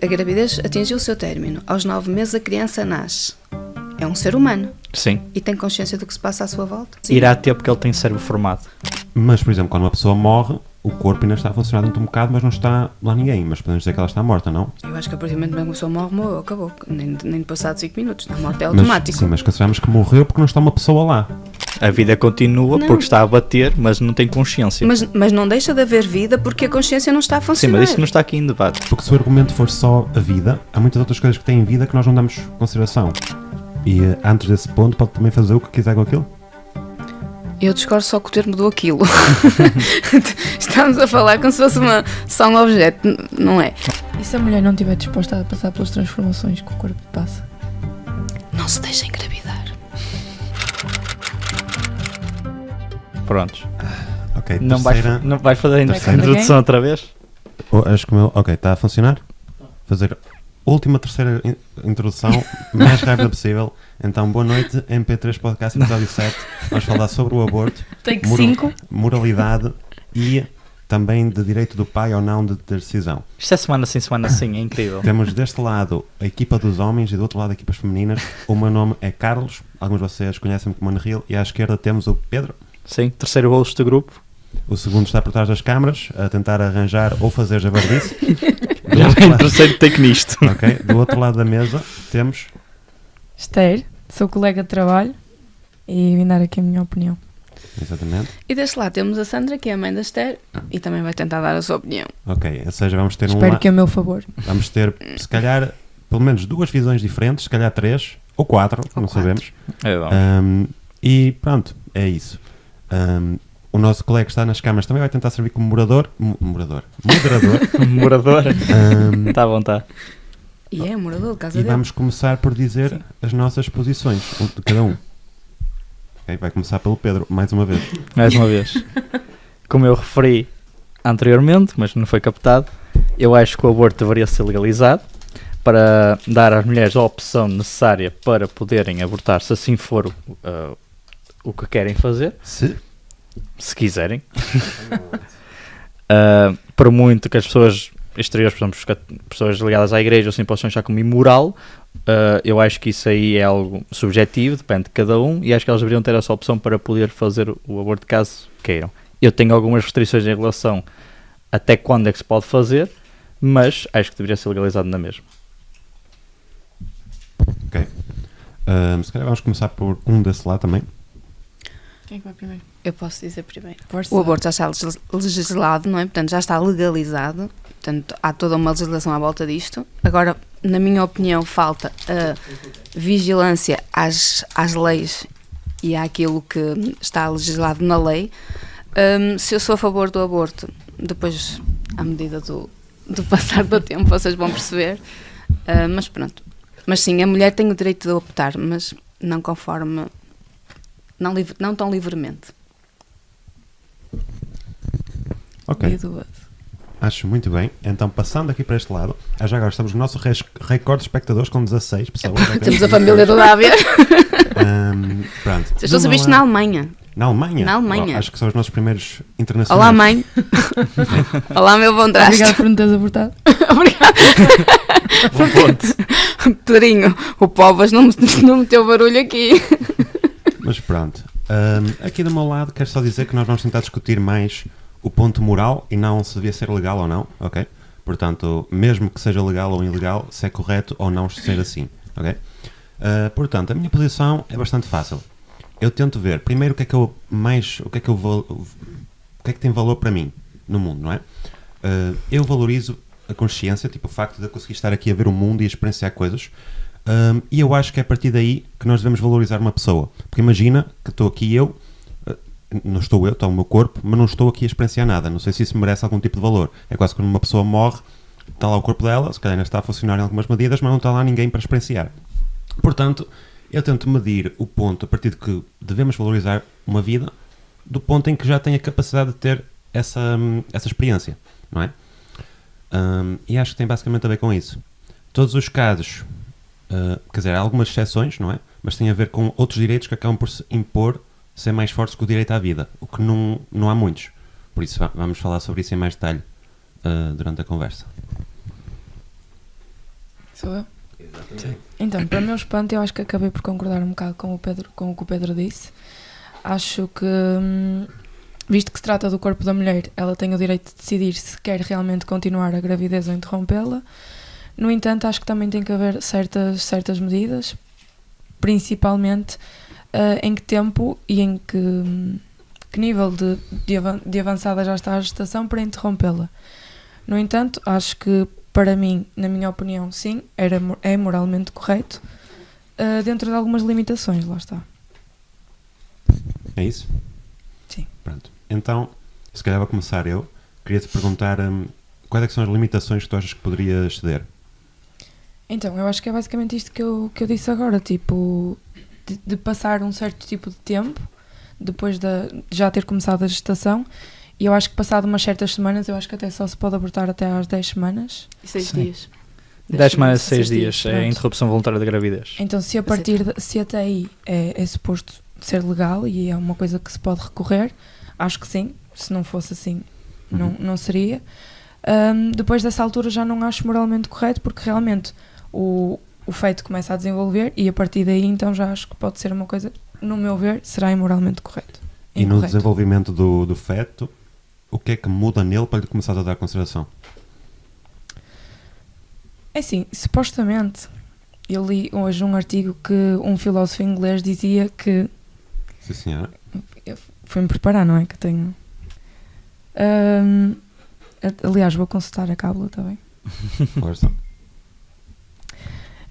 a gravidez atingiu o seu término. Aos 9 meses a criança nasce. É um ser humano. Sim. E tem consciência do que se passa à sua volta. Sim. Irá ter porque ele tem cérebro formado. Mas, por exemplo, quando uma pessoa morre, o corpo ainda está a funcionar dentro um bocado, mas não está lá ninguém. Mas podemos dizer que ela está morta, não? Eu acho que a partir do momento que uma pessoa morre, morreu, acabou. Nem passado 5 minutos. A morte é automático. Sim, mas consideramos que morreu porque não está uma pessoa lá. A vida continua Não. porque está a bater, mas não tem consciência. Mas não deixa de haver vida porque a consciência não está a Sim, funcionar. mas isso não está aqui em debate. Porque se o argumento for só a vida, há muitas outras coisas que têm vida que nós não damos consideração. E antes desse ponto pode também fazer o que quiser com aquilo. Eu discordo só com o termo do aquilo. Estamos a falar como se fosse só um objeto, não é? E se a mulher não estiver disposta a passar pelas transformações que o corpo passa? Não se deixa engravidar. Prontos. Ok, Não terceira... vais fazer a Vai introdução outra vez? Acho que o meu... Ok, está a funcionar? Fazer última, terceira introdução, mais rápida possível. Então, boa noite, MP3 Podcast, episódio 7. Vamos falar sobre o aborto, Take 5. moralidade e também de direito do pai ou não de ter decisão. Isto é semana sim, é incrível. Temos deste lado a equipa dos homens e do outro lado equipas femininas. O meu nome é Carlos, alguns de vocês conhecem-me como Anril, e à esquerda temos o Pedro. Sim, terceiro host do grupo. O segundo está por trás das câmaras, a tentar arranjar ou fazer javardice. Já vem terceiro take nisto. Ok, do outro lado da mesa temos... Esther, sou colega de trabalho e vim dar aqui a minha opinião. Exatamente. E deste lado temos a Sandra, que é a mãe da Esther, e também vai tentar dar a sua opinião. Ok, ou seja, vamos ter Espero que a meu favor. Vamos ter, se calhar, pelo menos 2 visões diferentes, se calhar 3 ou 4, não 4. sabemos. É bom. E pronto, é isso. O nosso colega que está nas câmaras também vai tentar servir como moderador. Moderador. Morador. Está à vontade. E é morador de casa E dele. vamos começar por dizer as nossas posições, de cada um. Ok, vai começar pelo Pedro, mais uma vez. Mais uma vez. Como eu referi anteriormente, mas não foi captado, eu acho que o aborto deveria ser legalizado para dar às mulheres a opção necessária para poderem abortar, se assim for o que querem fazer, se quiserem. Por muito que as pessoas exteriores, por exemplo, pessoas ligadas à igreja assim possam achar como imoral, eu acho que isso aí é algo subjetivo, depende de cada um, e acho que elas deveriam ter essa opção para poder fazer o aborto caso queiram. Eu tenho algumas restrições em relação até quando é que se pode fazer, mas acho que deveria ser legalizado na mesma. Ok. Se calhar vamos começar por um desse lado também. Quem é que vai primeiro? Eu posso dizer primeiro. Força. O aborto já está legislado, não é? Portanto, já está legalizado. Portanto, há toda uma legislação à volta disto. Agora, na minha opinião, falta a vigilância às leis e àquilo que está legislado na lei. Se eu sou a favor do aborto, depois, à medida do passar do tempo, vocês vão perceber. Mas pronto. Mas sim, a mulher tem o direito de optar, mas não conforme... Não tão livremente. Ok. Acho muito bem. Então, passando aqui para este lado, já agora estamos no nosso recorde de espectadores com 16 pessoas. Okay? Temos a família toda a ver. Pronto. Vocês estão a saber isto na Alemanha. Na Alemanha? Na Alemanha. Acho que são os nossos primeiros internacionais. Olá, mãe. Olá, meu bom traste. Obrigada por me teres abortado. Obrigada. Bom ponto. Pedrinho, o Povas não meteu barulho aqui. Mas pronto. Aqui do meu lado, quero só dizer que nós vamos tentar discutir mais o ponto moral e não se devia ser legal ou não, ok? Portanto, mesmo que seja legal ou ilegal, se é correto ou não ser assim, ok? Portanto, a minha posição é bastante fácil. Eu tento ver, primeiro, o que é que tem valor para mim no mundo, não é? Eu valorizo a consciência, tipo o facto de eu conseguir estar aqui a ver o mundo e a experienciar coisas. E eu acho que é a partir daí que nós devemos valorizar uma pessoa. Porque imagina que estou aqui eu, não estou eu, está o meu corpo, mas não estou aqui a experienciar nada. Não sei se isso merece algum tipo de valor. É quase quando uma pessoa morre, está lá o corpo dela, se calhar ainda está a funcionar em algumas medidas, mas não está lá ninguém para experienciar. Portanto, eu tento medir o ponto a partir de que devemos valorizar uma vida, do ponto em que já tem a capacidade de ter essa experiência, não é? E acho que tem basicamente a ver com isso. Todos os casos... quer dizer, há algumas exceções, não é? Mas tem a ver com outros direitos que acabam por se impor ser mais fortes que o direito à vida, o que não há muitos. Por isso vamos falar sobre isso em mais detalhe durante a conversa. Sou eu? Exatamente. Então, para o meu espanto, eu acho que acabei por concordar um bocado com o que o Pedro disse. Acho que, visto que se trata do corpo da mulher, ela tem o direito de decidir se quer realmente continuar a gravidez ou interrompê-la. No entanto, acho que também tem que haver certas medidas, principalmente em que tempo e em que nível de avançada já está a gestação para interrompê-la. No entanto, acho que, para mim, na minha opinião, sim, é moralmente correto, dentro de algumas limitações, lá está. É isso? Sim. Pronto. Então, se calhar vou começar eu. Queria-te perguntar quais é que são as limitações que tu achas que poderias ceder? Então, eu acho que é basicamente isto que eu disse agora, tipo, de passar um certo tipo de tempo, depois de já ter começado a gestação, e eu acho que passado umas certas semanas, eu acho que até só se pode abortar até às 10 semanas. E 6 Sim. dias. 10 semanas, 6 6 dias. É a pronto. interrupção voluntária da gravidez. Então, se a partir se até aí é suposto ser legal e é uma coisa que se pode recorrer, acho que sim. Se não fosse assim, não seria. Depois dessa altura já não acho moralmente correto, porque realmente o feito começa a desenvolver e a partir daí então já acho que pode ser uma coisa, no meu ver, será imoralmente correto. E no Incorreto. desenvolvimento do feto, o que é que muda nele para lhe começar a dar consideração? É assim, supostamente, eu li hoje um artigo que um filósofo inglês dizia que... Sim, senhora. Fui-me preparar, não é? Que eu tenho... aliás, vou consultar a cábula também. Força.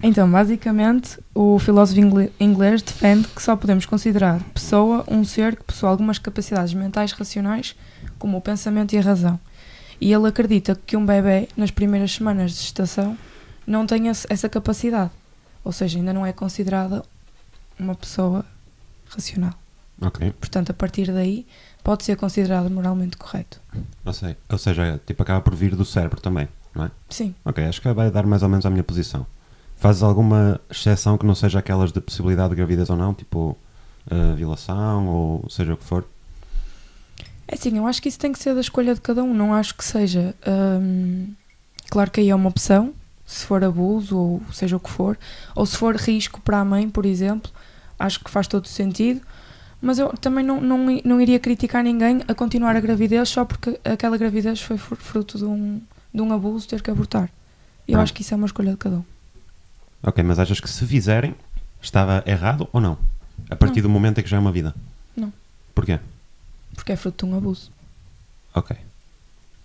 Então, basicamente, o filósofo inglês defende que só podemos considerar pessoa um ser que possui algumas capacidades mentais racionais, como o pensamento e a razão. E ele acredita que um bebê, nas primeiras semanas de gestação, não tem essa capacidade. Ou seja, ainda não é considerada uma pessoa racional. Ok. Portanto, a partir daí, pode ser considerado moralmente correto. Não sei. Ou seja, tipo, acaba por vir do cérebro também, não é? Sim. Ok, acho que vai dar mais ou menos a minha posição. Fazes alguma exceção que não seja aquelas de possibilidade de gravidez ou não? Tipo, violação ou seja o que for? É assim, eu acho que isso tem que ser da escolha de cada um. Não acho que seja... claro que aí é uma opção, se for abuso ou seja o que for. Ou se for risco para a mãe, por exemplo, acho que faz todo sentido. Mas eu também não iria criticar ninguém a continuar a gravidez só porque aquela gravidez foi fruto de um abuso, ter que abortar. Eu acho que isso é uma escolha de cada um. Ok, mas achas que se fizerem estava errado ou não? A partir do momento em que já é uma vida? Não. Porquê? Porque é fruto de um abuso. Ok.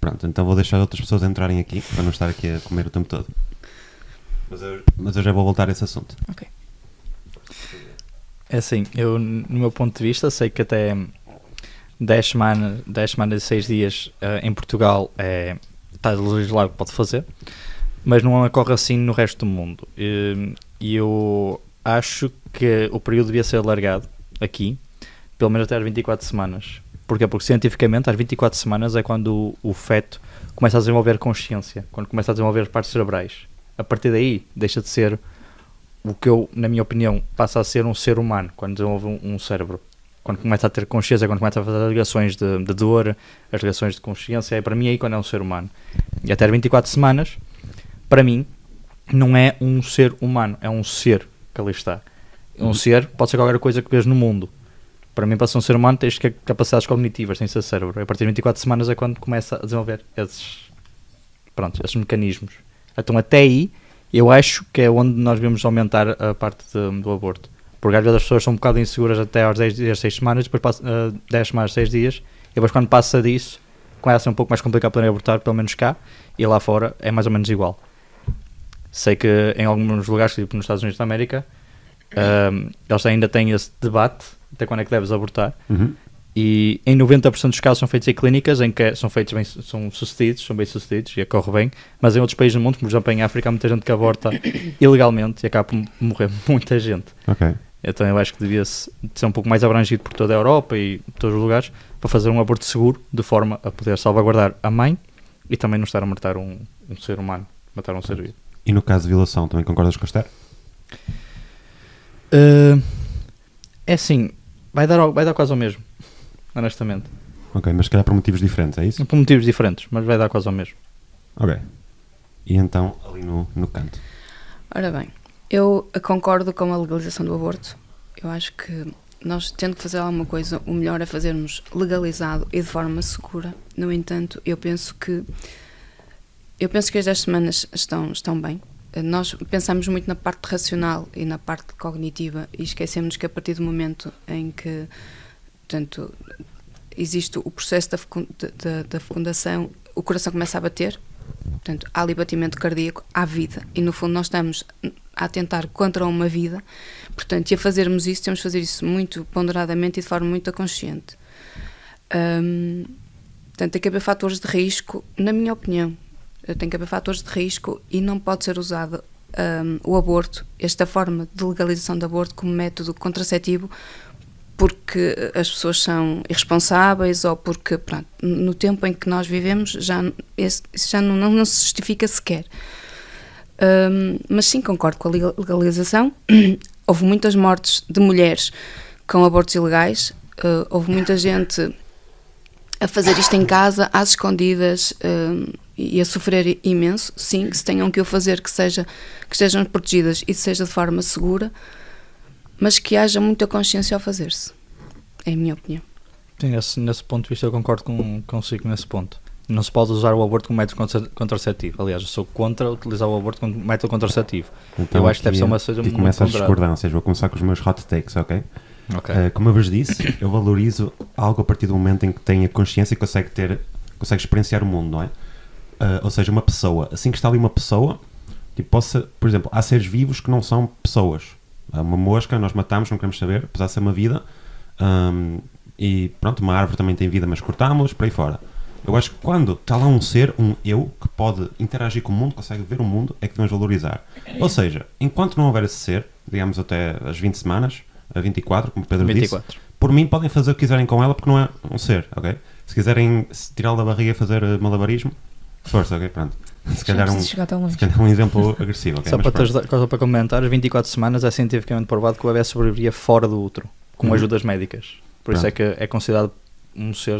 Pronto, então vou deixar outras pessoas entrarem aqui para não estar aqui a comer o tempo todo. Mas eu já vou voltar a esse assunto. Ok. É assim, eu, no meu ponto de vista, sei que até 10 semanas e 6 dias em Portugal está legislado que pode fazer, mas não ocorre assim no resto do mundo. E eu acho que o período devia ser alargado aqui, pelo menos até às 24 semanas. Porquê? Porque cientificamente, às 24 semanas é quando o feto começa a desenvolver consciência, quando começa a desenvolver as partes cerebrais. A partir daí, deixa de ser o que eu, na minha opinião, passa a ser um ser humano, quando desenvolve um cérebro. Quando começa a ter consciência, quando começa a fazer as ligações de dor, as ligações de consciência, para mim aí quando é um ser humano. E até às 24 semanas, para mim, não é um ser humano, é um ser que ali está. Um ser pode ser qualquer coisa que vês no mundo. Para mim, para ser um ser humano, tens que capacidades cognitivas, tens que ser cérebro. A partir de 24 semanas é quando começa a desenvolver esses mecanismos. Então, até aí, eu acho que é onde nós devemos aumentar a parte do aborto. Porque às vezes as pessoas são um bocado inseguras até aos 10 dias, 6 semanas, depois passa 10 semanas, 6 dias, e depois quando passa disso, começa a ser um pouco mais complicado poderem abortar, pelo menos cá, e lá fora é mais ou menos igual. Sei que em alguns lugares, tipo nos Estados Unidos da América, eles ainda têm esse debate, até quando é que deves abortar, e em 90% dos casos são feitos em clínicas em que são feitos são bem sucedidos e corre bem, mas em outros países do mundo, como por exemplo em África, há muita gente que aborta ilegalmente e acaba por morrer muita gente. Ok. Então eu acho que devia ser um pouco mais abrangido por toda a Europa e por todos os lugares para fazer um aborto seguro, de forma a poder salvaguardar a mãe e também não estar a matar um ser humano, matar um ser vivo. E no caso de violação, também concordas com a Esther? É assim, vai dar quase ao mesmo, honestamente. Ok, mas se calhar por motivos diferentes, é isso? Por motivos diferentes, mas vai dar quase ao mesmo. Ok. E então, ali no canto? Ora bem, eu concordo com a legalização do aborto. Eu acho que nós, tendo que fazer alguma coisa, o melhor é fazermos legalizado e de forma segura. No entanto, eu penso que as 10 semanas estão bem. Nós pensamos muito na parte racional e na parte cognitiva e esquecemos que a partir do momento em que, portanto, existe o processo da fecundação, o coração começa a bater, portanto, há ali batimento cardíaco, há vida. E, no fundo, nós estamos a atentar contra uma vida. Portanto, e a fazermos isso, temos de fazer isso muito ponderadamente e de forma muito consciente. Portanto, tem que haver fatores de risco, na minha opinião. Tem que haver fatores de risco e não pode ser usado o aborto, esta forma de legalização do aborto, como método contraceptivo, porque as pessoas são irresponsáveis ou porque, pronto, no tempo em que nós vivemos isso já não se justifica sequer. Mas sim, concordo com a legalização. Houve muitas mortes de mulheres com abortos ilegais, houve muita gente a fazer isto em casa, às escondidas, e a sofrer imenso. Sim, que se tenham que o fazer, que estejam protegidas e seja de forma segura, mas que haja muita consciência ao fazer-se. É a minha opinião. Sim, nesse ponto de vista eu concordo consigo nesse ponto. Não se pode usar o aborto como método contraceptivo. Aliás, eu sou contra utilizar o aborto como método contraceptivo. Então, eu acho que deve ser uma coisa muito começa as discordâncias. Vou começar com os meus hot takes, ok? Como eu vos disse, eu valorizo algo a partir do momento em que tenha consciência e consegue experienciar o mundo, não é? Ou seja, uma pessoa, assim que está ali uma pessoa, tipo, por exemplo, há seres vivos que não são pessoas. Há uma mosca, nós matamos, não queremos saber, apesar de ser uma vida, e pronto, uma árvore também tem vida, mas cortámos, por aí fora. Eu acho que quando está lá um ser, um eu, que pode interagir com o mundo, consegue ver o mundo, é que devemos valorizar. Ou seja, enquanto não houver esse ser, digamos até as 20 semanas, a 24, como o Pedro 24. disse, por mim podem fazer o que quiserem com ela, porque não é um ser, ok? Se quiserem tirá-la da barriga e fazer malabarismo, força, ok? Pronto. Se calhar um exemplo agressivo, ok? Só para comentar, as 24 semanas é cientificamente provado que o bebê sobreviveria fora do útero, com ajudas médicas. Por isso é que é considerado um ser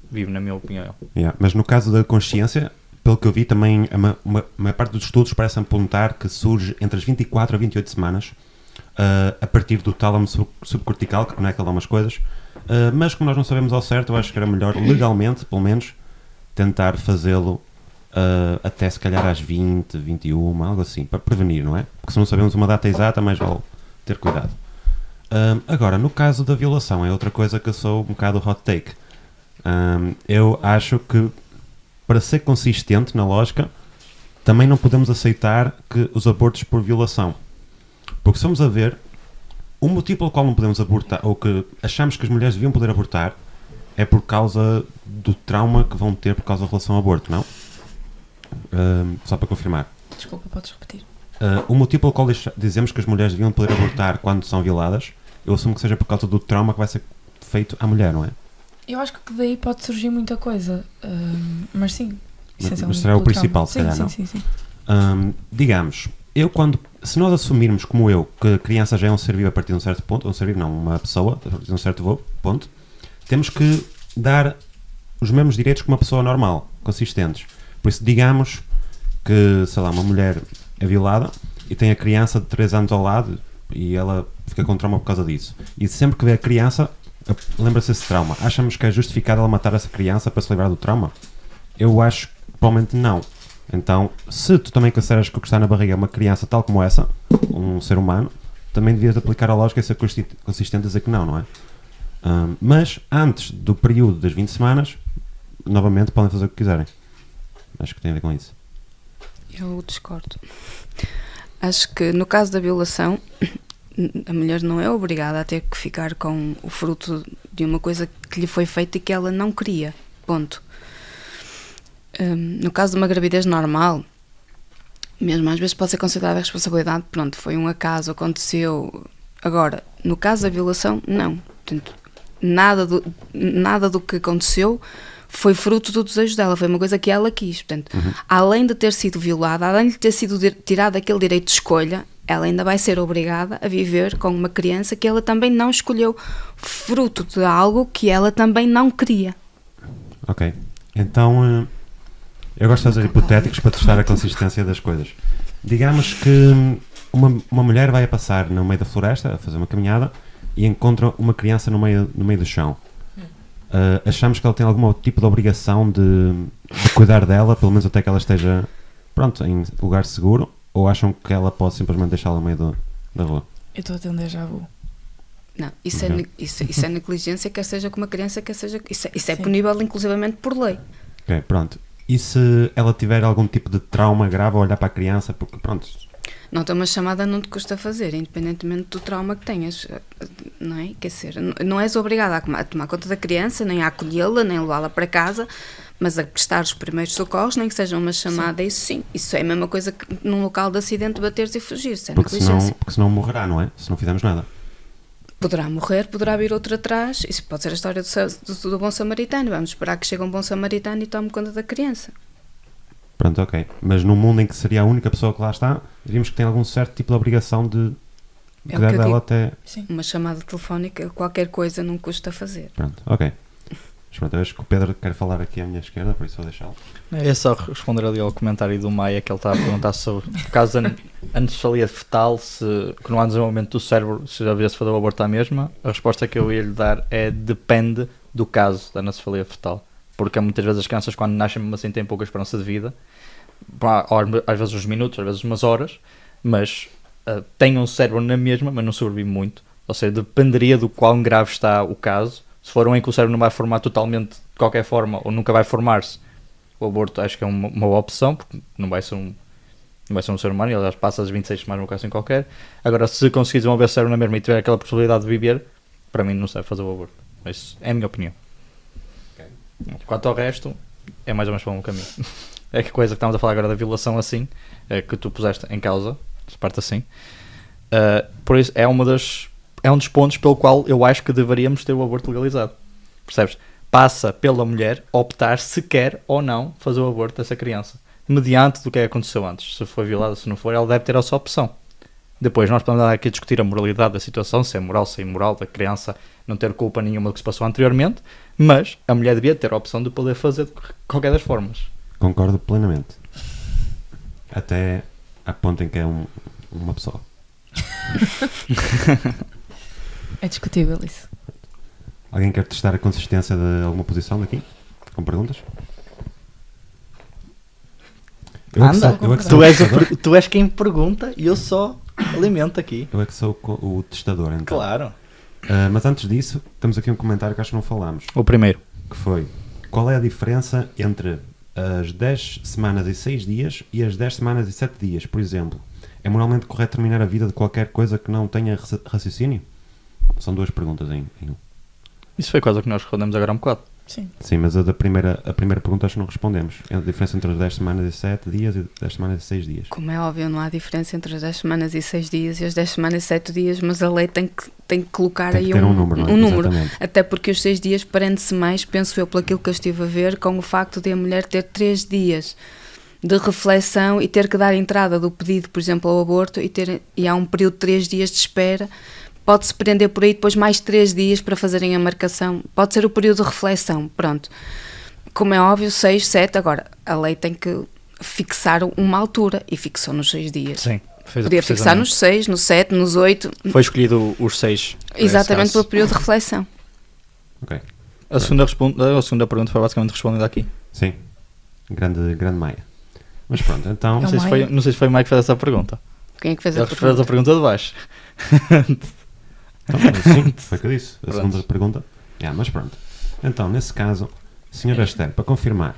vivo, na minha opinião. Yeah. Mas no caso da consciência, pelo que eu vi, também uma parte dos estudos parece apontar que surge entre as 24 a 28 semanas, a partir do tálamo subcortical, que conecta lá umas coisas, mas como nós não sabemos ao certo, eu acho que era melhor, legalmente, pelo menos, tentar fazê-lo até se calhar às 20, 21, algo assim, para prevenir, não é? Porque se não sabemos uma data exata, mais vale ter cuidado. Agora, no caso da violação, é outra coisa que eu sou um bocado hot take. Eu acho que, para ser consistente na lógica, também não podemos aceitar que os abortos por violação. Porque se vamos a ver, o motivo pelo qual não podemos abortar, ou que achamos que as mulheres deviam poder abortar, é por causa do trauma que vão ter por causa da relação ao aborto, não? Só para confirmar. Desculpa, podes repetir. O motivo pelo qual dizemos que as mulheres deviam poder abortar quando são violadas, eu assumo que seja por causa do trauma que vai ser feito à mulher, não é? Eu acho que daí pode surgir muita coisa, mas sim. Mas será o principal, se calhar, não? Sim. Digamos, se nós assumirmos, como eu, que a criança já é um ser vivo a partir de um certo ponto, uma pessoa a partir de um certo ponto, temos que dar os mesmos direitos que uma pessoa normal, consistentes. Por isso, digamos que, sei lá, uma mulher é violada e tem a criança de 3 anos ao lado e ela fica com trauma por causa disso. E sempre que vê a criança, lembra-se desse trauma. Achamos que é justificado ela matar essa criança para se livrar do trauma? Eu acho que provavelmente não. Então, se tu também consideras que o que está na barriga é uma criança tal como essa, um ser humano, também devias aplicar a lógica e ser consistente a dizer que não é? Mas, antes do período das 20 semanas, novamente podem fazer o que quiserem. Acho que tem a ver com isso. Eu discordo. Acho que, no caso da violação, a mulher não é obrigada a ter que ficar com o fruto de uma coisa que lhe foi feita e que ela não queria. Ponto. No caso de uma gravidez normal, mesmo às vezes pode ser considerada a responsabilidade, pronto, foi um acaso, aconteceu. Agora, no caso da violação, não. Portanto, nada do que aconteceu foi fruto do desejo dela, foi uma coisa que ela quis. Portanto, além de ter sido violada, além de ter sido tirado aquele direito de escolha, ela ainda vai ser obrigada a viver com uma criança que ela também não escolheu, fruto de algo que ela também não queria. Ok. Então, eu gosto de fazer hipotéticos para testar a consistência das coisas. digamos que uma mulher vai a passar no meio da floresta, a fazer uma caminhada, e encontra uma criança no meio do chão. Achamos que ela tem algum tipo de obrigação de cuidar dela, pelo menos até que ela esteja, pronto, em lugar seguro, ou acham que ela pode simplesmente deixá-la no meio da rua? Eu estou a ter um déjà vu. Não, isso, Ok. isso é negligência, quer seja com uma criança, quer seja... Isso é Sim. punível inclusivamente por lei. Ok, pronto. E se ela tiver algum tipo de trauma grave ao olhar para a criança, porque pronto, Não, ter uma chamada não te custa fazer, independentemente do trauma que tenhas, não é? Quer dizer, não és obrigada a tomar conta da criança, nem a acolhê-la, nem a levá-la para casa, mas a prestar os primeiros socorros, nem que seja uma chamada, isso sim. Isso é a mesma coisa que num local de acidente bateres e fugir, isso é porque negligência. senão morrerá, não é? Se não fizermos nada. Poderá morrer, poderá vir outro atrás, isso pode ser a história do bom samaritano, vamos esperar que chegue um bom samaritano e tome conta da criança. Pronto, ok. Mas num mundo em que seria a única pessoa que lá está, diríamos que tem algum certo tipo de obrigação de É o cuidar que eu dela digo. até... Sim. Uma chamada telefónica, qualquer coisa não custa fazer. Pronto, ok. Mas pronto, eu acho que o Pedro quer falar aqui à minha esquerda, por isso vou deixá-lo. É só responder ali ao comentário do Maia, que ele estava a perguntar sobre o caso da anencefalia fetal, que não há desenvolvimento do cérebro, se já deveria se fazer o aborto à mesma. A resposta que eu ia lhe dar é depende do caso da anencefalia fetal. Porque muitas vezes as crianças, quando nascem, mesmo assim têm pouca esperança de vida. Às vezes uns minutos, às vezes umas horas, mas têm um cérebro na mesma, mas não sobrevive muito. Ou seja, dependeria do quão grave está o caso. Se for um em que o cérebro não vai formar totalmente de qualquer forma, ou nunca vai formar-se, o aborto acho que é uma boa opção, porque não vai ser um ser humano, e aliás passa as 26 semanas, uma coisa assim qualquer. Agora, se conseguir desenvolver o cérebro na mesma e tiver aquela possibilidade de viver, para mim não se deve fazer o aborto. Mas é a minha opinião. Quanto ao resto, é mais ou menos para um caminho. É que a coisa que estamos a falar agora da violação assim, que tu puseste em causa, se parte assim, por isso é um dos pontos pelo qual eu acho que deveríamos ter o aborto legalizado. Percebes? Passa pela mulher optar se quer ou não fazer o aborto dessa criança, mediante do que aconteceu antes. Se foi violada, se não for, ela deve ter essa opção. Depois nós podemos andar aqui a discutir a moralidade da situação, se é moral, se é imoral, da criança não ter culpa nenhuma do que se passou anteriormente, mas a mulher devia ter a opção de poder fazer de qualquer das formas. Concordo plenamente. Até a ponto em que é uma pessoa. É discutível isso. Alguém quer testar a consistência de alguma posição daqui? Com perguntas? Anda, Eu é que sou o testador. tu és quem pergunta e eu só alimento aqui. Eu é que sou o testador, então. Claro. Mas antes disso, temos aqui um comentário que acho que não falámos. O primeiro. Que foi: qual é a diferença entre as 10 semanas e 6 dias e as 10 semanas e 7 dias, por exemplo? É moralmente correto terminar a vida de qualquer coisa que não tenha raciocínio? São duas perguntas em um. Isso foi coisa que nós respondemos agora há um bocado. Sim. Sim, mas a primeira pergunta acho que não respondemos. É a diferença entre as 10 semanas e 7 dias e 10 semanas e 6 dias. Como é óbvio, não há diferença entre as 10 semanas e 6 dias e as 10 semanas e 7 dias, mas a lei tem que colocar Tem que aí ter um número, não é? um número. Exatamente. Até porque os 6 dias prende-se mais, penso eu, pelo aquilo que eu estive a ver, com o facto de a mulher ter 3 dias de reflexão e ter que dar entrada do pedido, por exemplo, ao aborto e há um período de 3 dias de espera. Pode-se prender por aí depois mais 3 dias para fazerem a marcação. Pode ser o período de reflexão, pronto. Como é óbvio, 6, 7, agora a lei tem que fixar uma altura e fixou nos 6 dias. Sim. Podia fixar nos 6, nos 7, nos 8. Foi escolhido os 6. Exatamente pelo período de reflexão. Ok. A segunda pergunta foi basicamente respondida aqui. Sim. Grande Maia. Mas pronto, então... Não sei se foi o Mike que fez essa pergunta. Quem é que fez Ele a fez pergunta? a pergunta de baixo. Então, sim, foi o que eu disse. A Pronto. segunda pergunta. Mas pronto. Então, nesse caso, senhora Esther, para confirmar,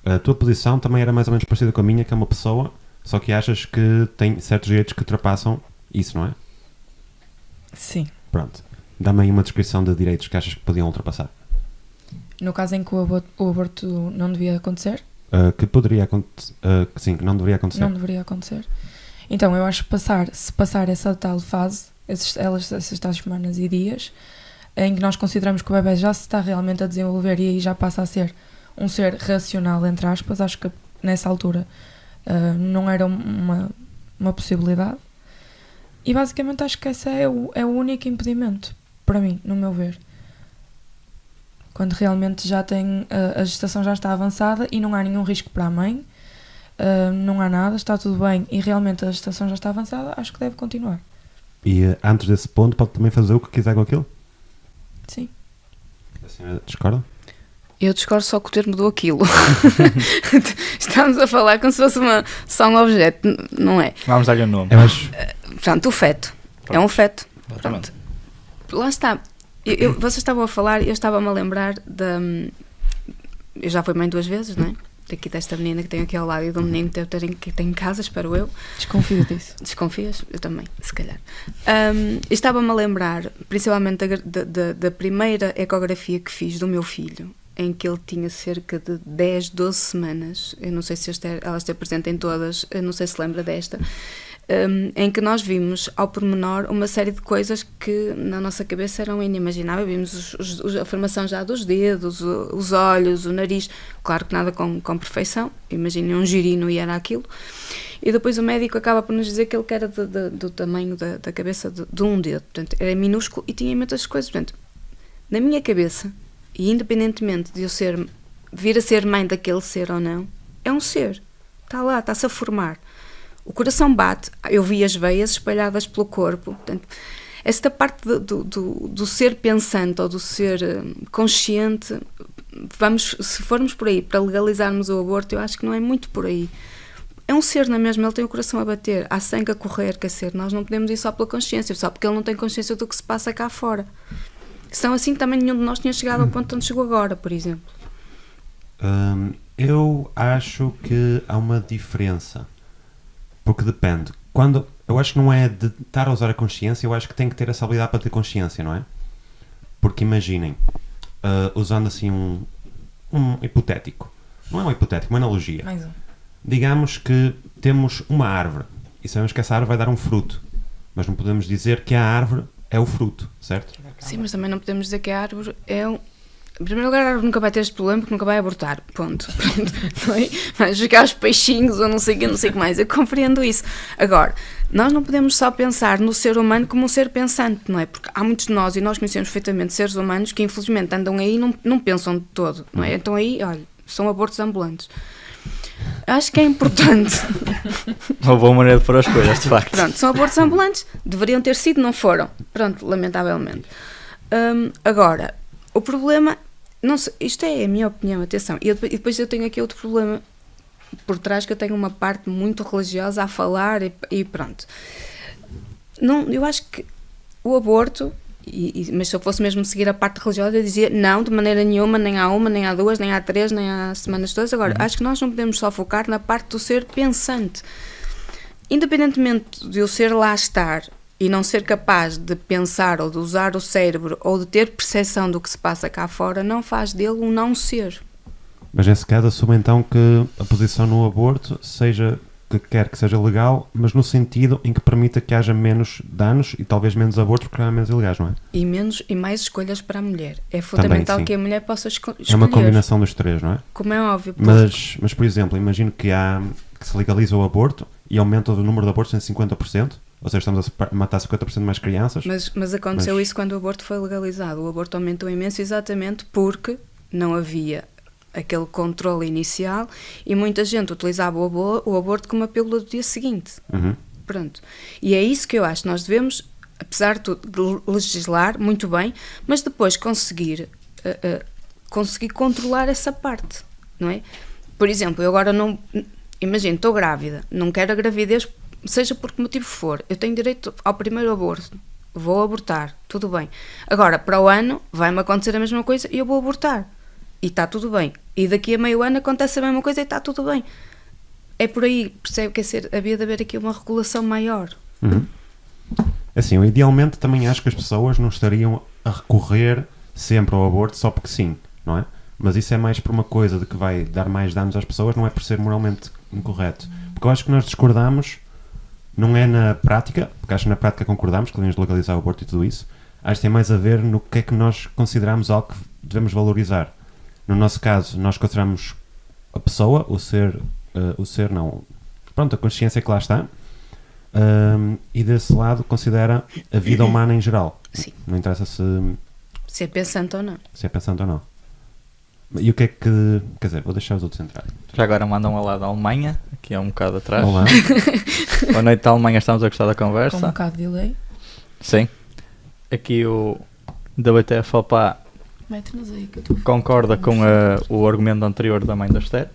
a tua posição também era mais ou menos parecida com a minha, que é uma pessoa, só que achas que tem certos direitos que ultrapassam isso, não é? Sim. Pronto. Dá-me aí uma descrição de direitos que achas que podiam ultrapassar. No caso em que o aborto não devia acontecer, Que poderia acontecer. Sim, que não deveria acontecer. não deveria acontecer. Então, eu acho que se passar essa tal fase, essas tais semanas e dias, em que nós consideramos que o bebê já se está realmente a desenvolver e aí já passa a ser um ser racional, entre aspas, acho que nessa altura não era uma possibilidade. E basicamente acho que esse é o único impedimento, para mim, no meu ver. Quando realmente já tem a gestação já está avançada e não há nenhum risco para a mãe, não há nada, está tudo bem e realmente a gestação já está avançada, acho que deve continuar. E antes desse ponto pode também fazer o que quiser com aquilo? Sim. A senhora discorda? Eu discordo só com o termo do aquilo. Estamos a falar como se fosse só um objeto, não é? Vamos dar-lhe um nome. Eu acho... Portanto, o feto. É um feto. Exatamente. Pronto. Lá está. Vocês estavam a falar e eu estava-me a lembrar da... Eu já fui mãe 2 vezes, não é? Daqui desta menina que tenho aqui ao lado e do menino que tem em casa, espero eu. Desconfio disso. Desconfias? Eu também, se calhar. Estava-me a lembrar, principalmente da primeira ecografia que fiz do meu filho, em que ele tinha cerca de 10, 12 semanas. Eu não sei se ela esteve presente em todas, eu não sei se lembra desta. Em que nós vimos ao pormenor uma série de coisas que na nossa cabeça eram inimagináveis. Vimos a formação já dos dedos, os olhos, o nariz, claro que nada com perfeição, imaginem um girino e era aquilo, e depois o médico acaba por nos dizer que ele era do tamanho da cabeça de um dedo, portanto era minúsculo e tinha muitas coisas. Portanto, na minha cabeça, e independentemente de eu vir a ser mãe daquele ser ou não, é um ser, está lá, está-se a formar. O coração bate, eu vi as veias espalhadas pelo corpo. Portanto, esta parte do ser pensante ou do ser consciente, se formos por aí para legalizarmos o aborto, eu acho que não é muito por aí. É um ser na mesma, ele tem o coração a bater, há sangue a correr, quer dizer, nós não podemos ir só pela consciência, só porque ele não tem consciência do que se passa cá fora. São assim que também nenhum de nós tinha chegado ao ponto onde chegou agora, por exemplo. Eu acho que há uma diferença. Porque depende. Eu acho que não é de estar a usar a consciência, eu acho que tem que ter essa habilidade para ter consciência, não é? Porque imaginem, usando assim um hipotético. Não é um hipotético, uma analogia. Mais um. Digamos que temos uma árvore e sabemos que essa árvore vai dar um fruto. Mas não podemos dizer que a árvore é o fruto, certo? Sim, mas também não podemos dizer que a árvore é um... Em primeiro lugar, a árvore nunca vai ter este problema porque nunca vai abortar, ponto. Não é? Vai jogar os peixinhos ou não sei o que mais, eu compreendo isso. Agora, nós não podemos só pensar no ser humano como um ser pensante, não é? Porque há muitos de nós, e nós conhecemos perfeitamente seres humanos que infelizmente andam aí e não pensam de todo, não é? Então aí, olha, são abortos ambulantes. Acho que é importante. Uma boa maneira de pôr as coisas, de facto. Pronto, são abortos ambulantes, deveriam ter sido, não foram. Pronto, lamentavelmente. Agora, o problema... Não sei, isto é a minha opinião, atenção. E depois eu tenho aqui outro problema por trás, que eu tenho uma parte muito religiosa a falar e pronto. Não, eu acho que o aborto, mas se eu fosse mesmo seguir a parte religiosa, eu dizia não, de maneira nenhuma, nem há uma, nem há duas, nem há três, nem há semanas todas. Agora, acho que nós não podemos só focar na parte do ser pensante. Independentemente de eu ser lá estar e não ser capaz de pensar ou de usar o cérebro ou de ter percepção do que se passa cá fora, não faz dele um não ser. Mas nesse caso assume então que a posição no aborto seja que quer que seja legal, mas no sentido em que permita que haja menos danos e talvez menos abortos porque há menos ilegais, não é? E mais escolhas para a mulher. É fundamental também, que a mulher possa escolher. É uma combinação dos três, não é? Como é óbvio. Mas por exemplo, imagino que se legaliza o aborto e aumenta o número de abortos em 50%. Ou seja, estamos a matar 50% mais crianças. Mas aconteceu isso quando o aborto foi legalizado. O aborto aumentou imenso exatamente porque não havia aquele controle inicial e muita gente utilizava o aborto como a pílula do dia seguinte. Pronto. E é isso que eu acho. Nós devemos, apesar de tudo, legislar muito bem, mas depois conseguir controlar essa parte, não é? Por exemplo, eu agora não... Imagino, estou grávida, não quero a gravidez, seja por que motivo for, eu tenho direito ao primeiro aborto, vou abortar, tudo bem. Agora, para o ano, vai-me acontecer a mesma coisa e eu vou abortar. E está tudo bem. E daqui a meio ano acontece a mesma coisa e está tudo bem. É por aí, percebe que havia de haver aqui uma regulação maior. Assim, eu idealmente também acho que as pessoas não estariam a recorrer sempre ao aborto só porque sim, não é? Mas isso é mais por uma coisa de que vai dar mais danos às pessoas, não é por ser moralmente incorreto. Porque eu acho que nós discordamos, não é na prática, porque acho que na prática concordamos que devemos legalizar o aborto e tudo isso. Acho que tem mais a ver no que é que nós consideramos algo que devemos valorizar. No nosso caso, nós consideramos a pessoa, o ser não, pronto, a consciência que lá está, e desse lado considera a vida humana em geral. Sim. Não interessa se é pensante ou não. Se é pensante ou não. E o que é que... Quer dizer, vou deixar os outros entrarem. Já agora mandam um olá da Alemanha, aqui é um bocado atrás. Olá. Boa noite da Alemanha, estamos a gostar da Com um conversa. bocado de delay. Sim. Aqui o WTF Opa Mete-nos aí que eu estou... concorda com o argumento anterior da mãe da Esther.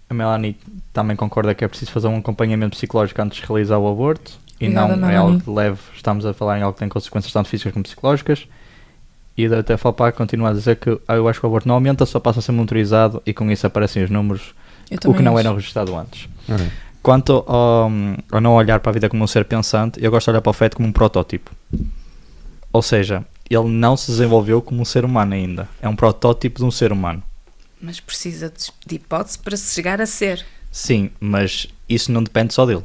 A Melanie também concorda que é preciso fazer um acompanhamento psicológico antes de realizar o aborto. E Obrigada, não é Melanie. algo leve, estamos a falar em algo que tem consequências tanto físicas como psicológicas. E o WTF Opa continua a dizer que eu acho que o aborto não aumenta, só passa a ser monitorizado e com isso aparecem os números, Eu o que também não acho. era registrado antes. Ora, Quanto ao não olhar para a vida como um ser pensante, eu gosto de olhar para o feto como um protótipo. Ou seja, ele não se desenvolveu como um ser humano ainda. É um protótipo de um ser humano. Mas precisa de hipótese para se chegar a ser. Sim, mas isso não depende só dele.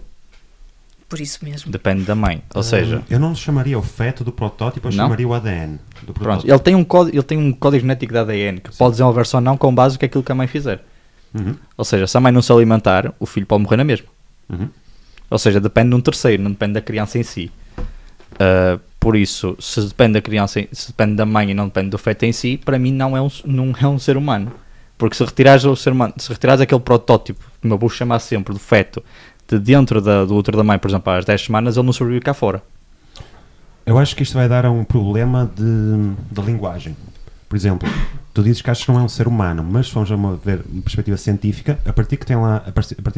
Por isso mesmo. Depende da mãe. Ou seja, eu não chamaria o feto do protótipo, eu Não? chamaria o ADN do pronto, protótipo. ele tem um código genético de ADN que pode desenvolver-se ou não com base no que aquilo que a mãe fizer. Uhum, Ou seja, se a mãe não se alimentar, o filho pode morrer na mesma. uhum. Ou seja, depende de um terceiro, não depende da criança em si. Por isso, se depende da criança, se depende da mãe e não depende do feto em si, para mim não é um ser humano. Porque se retirares o ser humano, se retirares aquele protótipo, como eu vou chamar sempre, do feto, de dentro do útero da mãe, por exemplo, às 10 semanas, ele não sobrevive cá fora. Eu acho que isto vai dar a um problema de linguagem. Por exemplo, tu dizes que achas que não é um ser humano, mas se vamos a ver uma perspectiva científica, a partir do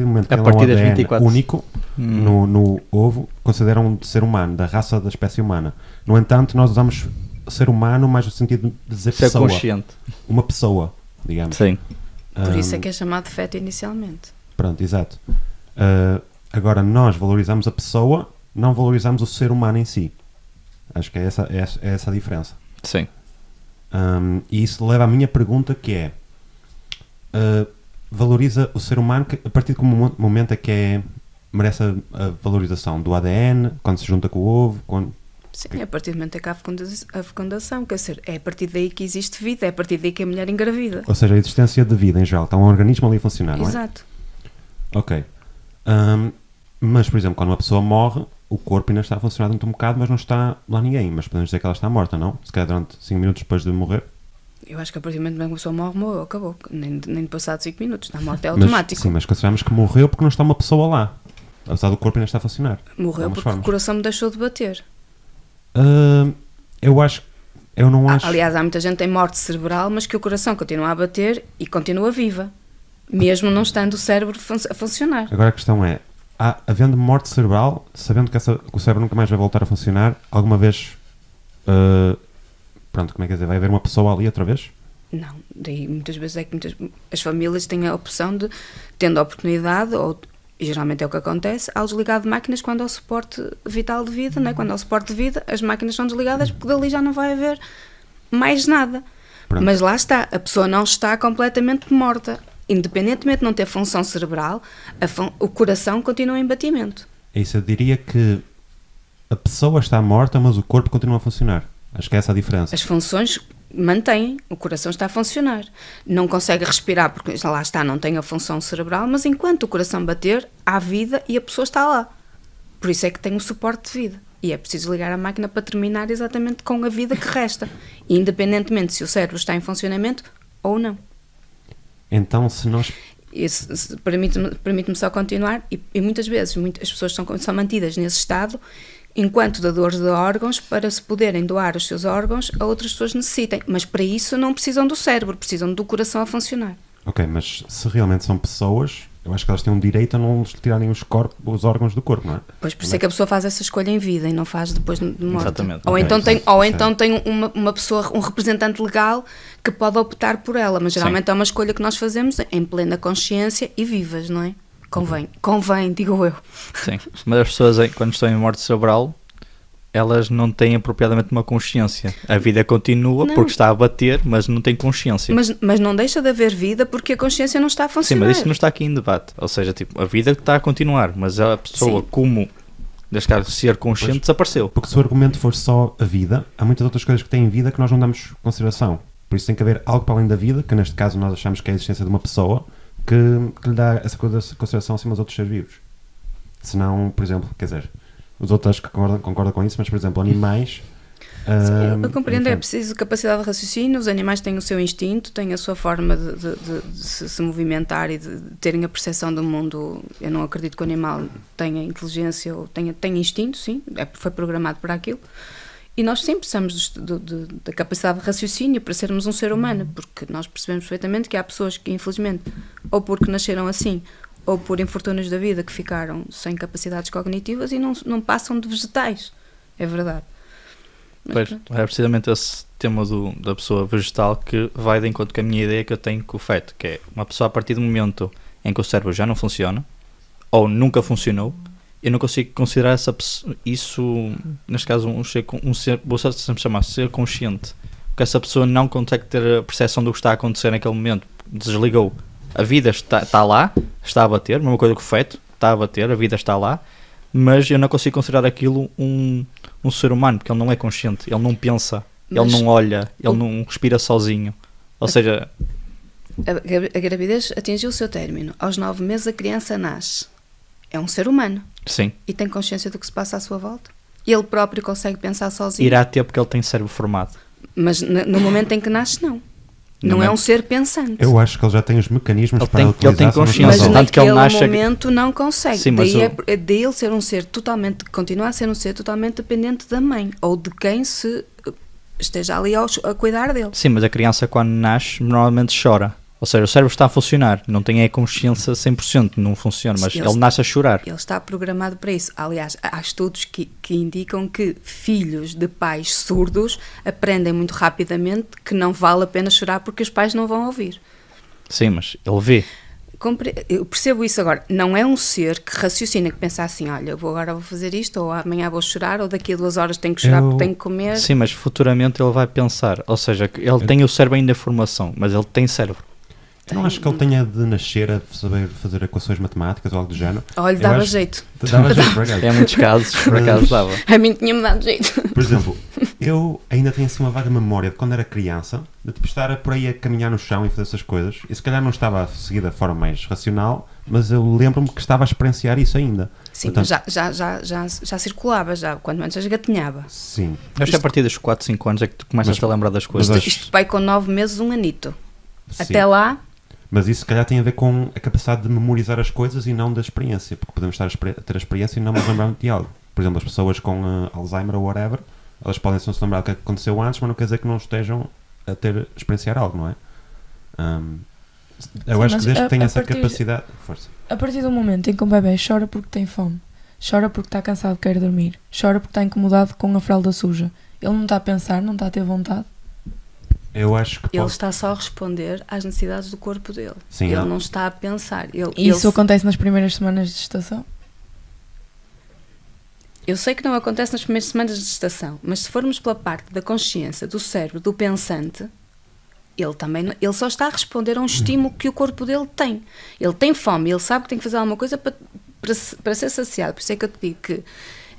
momento que tem lá um partir das ADN 24. único no ovo, consideram de ser humano, da raça da espécie humana. No entanto, nós usamos ser humano mais no sentido de dizer Ser pessoa. consciente. Uma pessoa, digamos. Sim. Por isso é que é chamado de feto inicialmente. Pronto, exato. Agora, nós valorizamos a pessoa, não valorizamos o ser humano em si. Acho que é essa a diferença. Sim. E isso leva à minha pergunta, que é valoriza o ser humano a partir de que momento é que merece a valorização do ADN, quando se junta com o ovo, Sim, a partir do momento em que há a fecundação, quer dizer, é a partir daí que existe vida, é a partir daí que a mulher engravida. ou seja, a existência de vida em geral, está um organismo ali a funcionar, não é? Exato. Ok. Mas, por exemplo, quando uma pessoa morre, o corpo ainda está a funcionar dentro um bocado, mas não está lá ninguém. Mas podemos dizer que ela está morta, não? Se calhar durante 5 minutos depois de morrer. Eu acho que a partir do momento em que uma pessoa morre, morreu, acabou. Nem passado 5 minutos, a morte é automático. Sim, mas consideramos que morreu porque não está uma pessoa lá. Apesar do corpo ainda está a funcionar. Morreu porque o coração me deixou de bater. Eu não acho... Aliás, há muita gente que tem morte cerebral, mas que o coração continua a bater e continua viva. Mesmo não estando o cérebro a funcionar. Agora a questão é, havendo morte cerebral, sabendo que o cérebro nunca mais vai voltar a funcionar, alguma vez, pronto, como é que é dizer, vai haver uma pessoa ali outra vez? Não, daí muitas vezes é que as famílias têm a opção de, tendo a oportunidade, e geralmente é o que acontece, ao desligar de máquinas quando há o suporte vital de vida, não é? Quando há o suporte de vida, as máquinas são desligadas porque dali já não vai haver mais nada. Pronto. Mas lá está, a pessoa não está completamente morta. Independentemente de não ter função cerebral, o coração continua em batimento. É isso, eu diria que a pessoa está morta, mas o corpo continua a funcionar. Acho que é essa a diferença. As funções mantêm, o coração está a funcionar. Não consegue respirar porque lá está, não tem a função cerebral, mas enquanto o coração bater, há vida e a pessoa está lá. Por isso é que tem o suporte de vida. E é preciso ligar a máquina para terminar exatamente com a vida que resta. Independentemente se o cérebro está em funcionamento ou não. Então, se nós... Permite-me só continuar, e muitas vezes as pessoas são mantidas nesse estado enquanto dadores de órgãos para se poderem doar os seus órgãos a outras pessoas necessitem, mas para isso não precisam do cérebro, precisam do coração a funcionar. Ok, mas se realmente são pessoas, eu acho que elas têm um direito a não lhes tirarem os órgãos do corpo, não é? Pois, por isso é que a pessoa faz essa escolha em vida e não faz depois de morte. Exatamente. Ou Ok, então tem uma pessoa, um representante legal que pode optar por ela, mas geralmente é uma escolha que nós fazemos em plena consciência e vivas, não é? Convém, digo eu. Sim. Mas as pessoas, quando estão em morte cerebral, elas não têm apropriadamente uma consciência. A vida continua Não. porque está a bater, mas não tem consciência. Mas não deixa de haver vida porque a consciência não está a Sim, funcionar. mas isso não está aqui em debate. Ou seja, tipo, a vida está a continuar, mas a pessoa, Sim. como deixar de ser consciente, Pois. desapareceu. Porque se o argumento for só a vida, há muitas outras coisas que têm vida que nós não damos consideração. Por isso tem que haver algo para além da vida, que neste caso nós achamos que é a existência de uma pessoa, que lhe dá essa consideração acima dos outros seres vivos. Senão, por exemplo, quer dizer, os outros acho que concordam com isso, mas, por exemplo, animais Eu compreendo, é enfim. preciso capacidade de raciocínio, os animais têm o seu instinto, têm a sua forma de se movimentar e de terem a percepção do mundo. Eu não acredito que o animal tenha inteligência ou tenha instinto, sim, foi programado para aquilo. E nós sim precisamos da capacidade de raciocínio para sermos um ser humano, porque nós percebemos perfeitamente que há pessoas que, infelizmente, ou porque nasceram assim, ou por infortúnios da vida, que ficaram sem capacidades cognitivas e não passam de vegetais. É verdade. Mas Pois, pronto. é precisamente esse tema da pessoa vegetal que vai de encontro com a minha ideia que eu tenho com o feto, que é uma pessoa a partir do momento em que o cérebro já não funciona, ou nunca funcionou, eu não consigo considerar isso, neste caso, um ser, vou sempre chamar ser consciente, porque essa pessoa não consegue ter a percepção do que está a acontecer naquele momento, desligou. A vida está lá, está a bater, mesma coisa que o feto, está a bater, a vida está lá, mas eu não consigo considerar aquilo um ser humano, porque ele não é consciente, ele não pensa, ele não olha, ele não respira sozinho. Ou seja, A gravidez atingiu o seu término. Aos 9 meses a criança nasce. É um ser humano. sim, E tem consciência do que se passa à sua volta. Ele próprio consegue pensar sozinho. irá ter porque ele tem cérebro formado. Mas no momento em que nasce, não. Não é um ser pensante. Eu acho que ele já tem os mecanismos Ele para tem utilizar. consciência. Mas Tanto naquele que ele nasce- momento não consegue. Sim, mas daí o- daí ele ser um ser totalmente, continuar a ser um ser totalmente dependente da mãe ou de quem se esteja ali a cuidar dele. Sim, mas a criança quando nasce normalmente chora. Ou seja, o cérebro está a funcionar, não tem a consciência 100%, não funciona, mas ele nasce a chorar. Ele está programado para isso. Aliás, há estudos que indicam que filhos de pais surdos aprendem muito rapidamente que não vale a pena chorar porque os pais não vão ouvir. Sim, mas ele vê. Eu percebo isso agora. Não é um ser que raciocina, que pensa assim, olha, agora vou fazer isto, ou amanhã vou chorar, ou daqui a 2 horas tenho que chorar porque tenho que comer. Sim, mas futuramente ele vai pensar. Ou seja, que ele tem o cérebro ainda em formação, mas ele tem cérebro. Eu não acho que ele tenha de nascer a saber fazer equações matemáticas ou algo do género. Olha, Eu dava acho- jeito. Dava jeito, por acaso. Em muitos casos, por acaso dava. A mim tinha-me dado jeito. Por exemplo, eu ainda tenho assim uma vaga memória de quando era criança, de tipo estar por aí a caminhar no chão e fazer essas coisas. E se calhar não estava a seguir da forma mais racional, mas eu lembro-me que estava a experienciar isso ainda. Sim, Portanto, mas já circulava, já, quando antes já gatinhava. sim. Acho que a partir dos 4, 5 anos é que tu começas Mas- a lembrar das mas coisas. acho- Isto vai com 9 meses, um anito. sim. Até lá, Mas isso se calhar tem a ver com a capacidade de memorizar as coisas e não da experiência, porque podemos estar a ter a experiência e não nos lembrar de algo. Por exemplo, as pessoas com Alzheimer ou whatever, elas podem se lembrar do que aconteceu antes, mas não quer dizer que não estejam a experienciar algo, não é? Eu Sim, acho mas que desde que tenha a essa partir- capacidade... Força. A partir do momento em que um bebê chora porque tem fome, chora porque está cansado e quer dormir, chora porque está incomodado com a fralda suja, ele não está a pensar, não está a ter vontade. Eu acho que ele pode... está só a responder às necessidades do corpo dele. Sim, ele não. não está a pensar. E isso acontece nas primeiras semanas de gestação. Eu sei que não acontece nas primeiras semanas de gestação, mas se formos pela parte da consciência, do cérebro, do pensante, ele só está a responder a um estímulo que o corpo dele tem. Ele tem fome, ele sabe que tem que fazer alguma coisa para ser saciado. Por isso é que eu te digo que,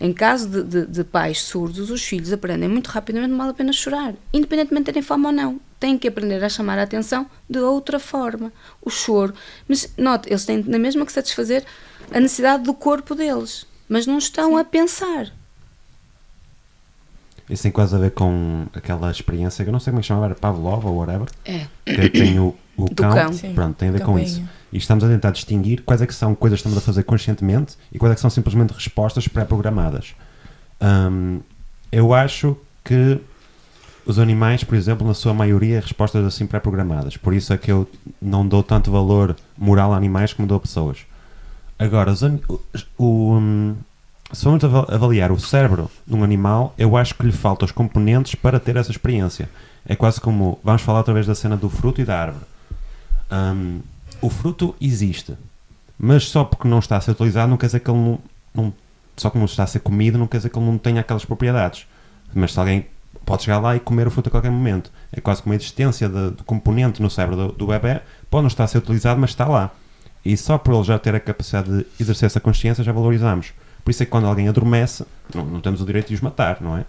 em caso de pais surdos, os filhos aprendem muito rapidamente, não vale a pena chorar, independentemente de terem fome ou não. Têm que aprender a chamar a atenção de outra forma. O choro. Mas, note, eles têm na mesma que satisfazer a necessidade do corpo deles, mas não estão a pensar. Isso tem quase a ver com aquela experiência, que eu não sei como é que chamava, era Pavlov ou whatever, É. que tem o Do cão. cão. Sim, Pronto, tem a ver com campainha. isso. E estamos a tentar distinguir quais é que são coisas que estamos a fazer conscientemente e quais é que são simplesmente respostas pré-programadas. Eu acho que os animais, por exemplo, na sua maioria, respostas assim pré-programadas. Por isso é que eu não dou tanto valor moral a animais como dou a pessoas. Agora, se vamos avaliar o cérebro de um animal, eu acho que lhe faltam os componentes para ter essa experiência. É quase como, vamos falar outra vez da cena do fruto e da árvore. O fruto existe, mas só porque não está a ser utilizado não quer dizer que ele não só que não está a ser comido não quer dizer que ele não tenha aquelas propriedades. Mas se alguém pode chegar lá e comer o fruto a qualquer momento, é quase como a existência do componente no cérebro do bebê, pode não estar a ser utilizado, mas está lá. E só por ele já ter a capacidade de exercer essa consciência já valorizamos. Por isso é que quando alguém adormece, não temos o direito de os matar, não é?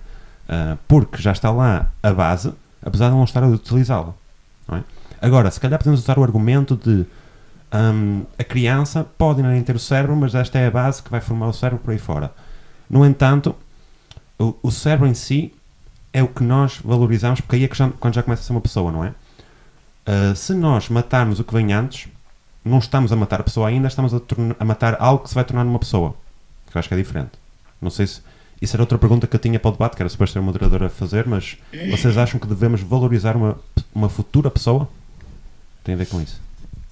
Porque já está lá a base, apesar de não estar a utilizá-la, não é? Agora, se calhar podemos usar o argumento de a criança pode nem ter o cérebro, mas esta é a base que vai formar o cérebro por aí fora. No entanto, o cérebro em si é o que nós valorizamos, porque aí é que quando já começa a ser uma pessoa, não é? Se nós matarmos o que vem antes, não estamos a matar a pessoa ainda, estamos a matar algo que se vai tornar numa pessoa. Que eu acho que é diferente. Não sei se... Isso era outra pergunta que eu tinha para o debate, que era suposto ser a moderadora a fazer, mas vocês acham que devemos valorizar uma futura pessoa? Tem a ver com isso?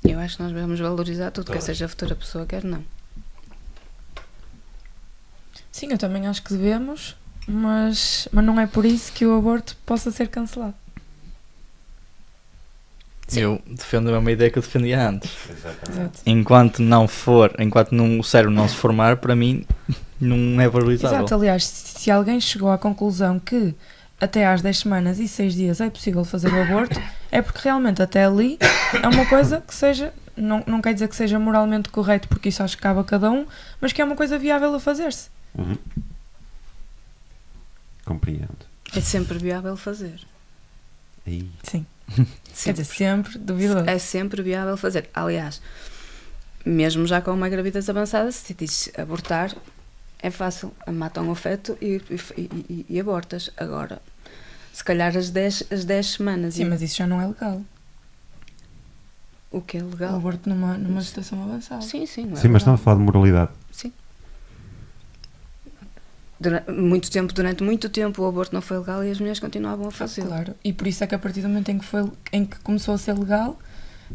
Eu acho que nós devemos valorizar tudo, quer seja a futura pessoa, quer não. Sim, eu também acho que devemos, mas não é por isso que o aborto possa ser cancelado. Sim. Eu defendo a mesma ideia que eu defendia antes. Exato. Enquanto o cérebro não se formar, para mim não é valorizável. Exato, aliás, se alguém chegou à conclusão que até às 10 semanas e 6 dias é possível fazer o aborto, é porque realmente até ali é uma coisa que seja, não quer dizer que seja moralmente correto, porque isso acho que cabe a cada um, mas que é uma coisa viável a fazer-se. Uhum. Compreendo. É sempre viável fazer. Aí. Sim. Quer dizer, sempre duvidoso. É sempre viável fazer. Aliás, mesmo já com uma gravidez avançada, se diz abortar, é fácil. Matam o feto e abortas. Agora, se calhar as 10 semanas. Sim, mas isso já não é legal. O que é O legal? aborto numa situação avançada. Sim, sim. Não é Sim, mas legal. estamos a falar de moralidade. Sim. Durante muito tempo o aborto não foi legal e as mulheres continuavam a fazê-lo. Claro, e por isso é que a partir do momento em que começou a ser legal,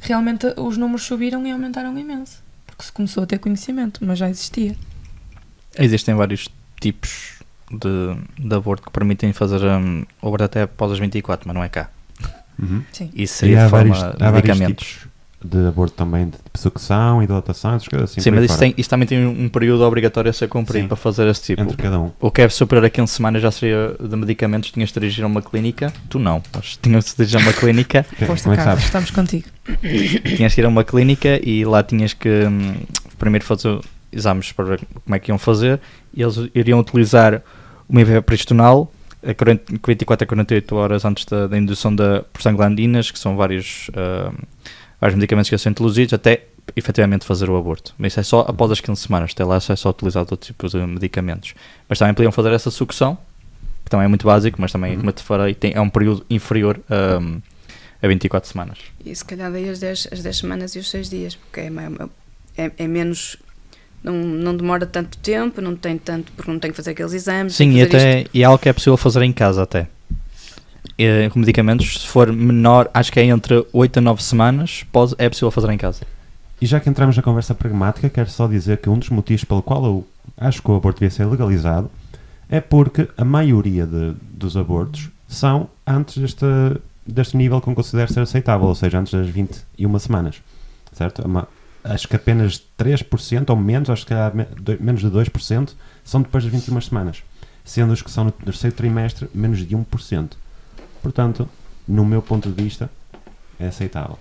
realmente os números subiram e aumentaram imenso. Porque se começou a ter conhecimento, mas já existia. Existem vários tipos de aborto que permitem fazer o aborto até após as 24, mas não é cá. Uhum. Sim. Isso E seria há de forma vários de medicamentos. tipos de aborto também, de sucção e dilatação, essas coisas assim. Sim, por aí mas fora. isso também tem um período obrigatório a ser cumprido Sim. para fazer esse tipo. Entre cada um. O que é superior a 15 semanas já seria de medicamentos, tinhas de dirigir a uma clínica. Tu não, mas tinhas de dirigir a uma clínica. Força, Como é que Carlos, sabes? estamos contigo. Tinhas que ir a uma clínica e lá tinhas que primeiro fazer exames para ver como é que iam fazer, e eles iriam utilizar uma IVG peristonal a 24 a 48 horas antes da indução por prostaglandinas, que são vários medicamentos que são introduzidos, até efetivamente fazer o aborto. Mas isso é só após as 15 semanas, até lá é só utilizado outro tipo de medicamentos. Mas também podiam fazer essa sucção, que também é muito básico, mas também, como eu te falei, é um período inferior a 24 semanas. E se calhar daí as 10 semanas e os 6 dias, porque é menos... Não demora tanto tempo, não tem tanto, porque não tem que fazer aqueles exames. Sim, e é algo que é possível fazer em casa até. Com medicamentos, se for menor, acho que é entre 8 a 9 semanas, é possível fazer em casa. E já que entramos na conversa pragmática, quero só dizer que um dos motivos pelo qual eu acho que o aborto devia ser legalizado é porque a maioria dos abortos são antes deste nível que eu considero ser aceitável, ou seja, antes das 21 semanas, certo? Acho que apenas 3% ou menos, acho que menos de 2% são depois das 21 semanas, sendo os que são no terceiro trimestre menos de 1%. Portanto, no meu ponto de vista, é aceitável.